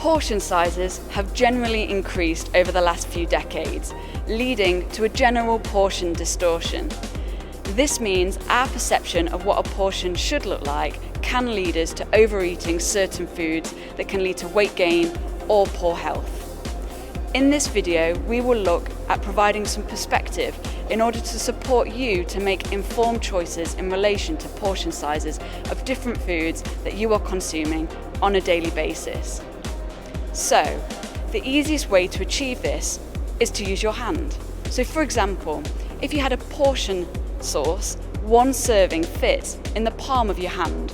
Portion sizes have generally increased over the last few decades, leading to a general portion distortion. This means our perception of what a portion should look like can lead us to overeating certain foods that can lead to weight gain or poor health. In this video, we will look at providing some perspective in order to support you to make informed choices in relation to portion sizes of different foods that you are consuming on a daily basis. So, the easiest way to achieve this is to use your hand. So for example, if you had a portion sauce, one serving fits in the palm of your hand.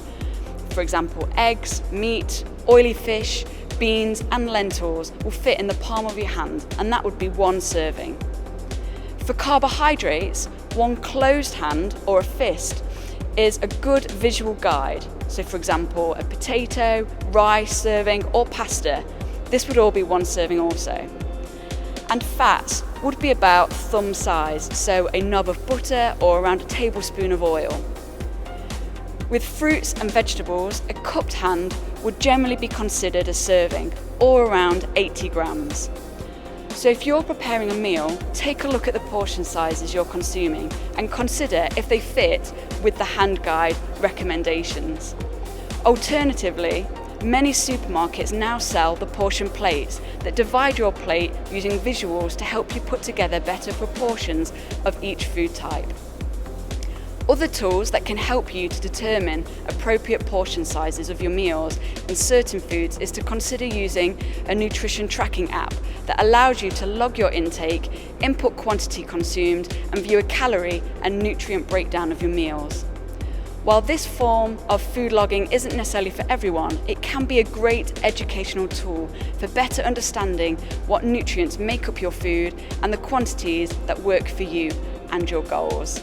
For example, eggs, meat, oily fish, beans and lentils will fit in the palm of your hand, and that would be one serving. For carbohydrates, one closed hand or a fist is a good visual guide. So for example, a potato, rice serving or pasta, this would all be one serving also. And fats would be about thumb size, so a knob of butter or around a tablespoon of oil. With fruits and vegetables, a cupped hand would generally be considered a serving, or around 80 grams. So if you're preparing a meal, take a look at the portion sizes you're consuming and consider if they fit with the hand guide recommendations. Alternatively, many supermarkets now sell the portion plates that divide your plate using visuals to help you put together better proportions of each food type. Other tools that can help you to determine appropriate portion sizes of your meals in certain foods is to consider using a nutrition tracking app that allows you to log your intake, input quantity consumed, and view a calorie and nutrient breakdown of your meals. While this form of food logging isn't necessarily for everyone, it can be a great educational tool for better understanding what nutrients make up your food and the quantities that work for you and your goals.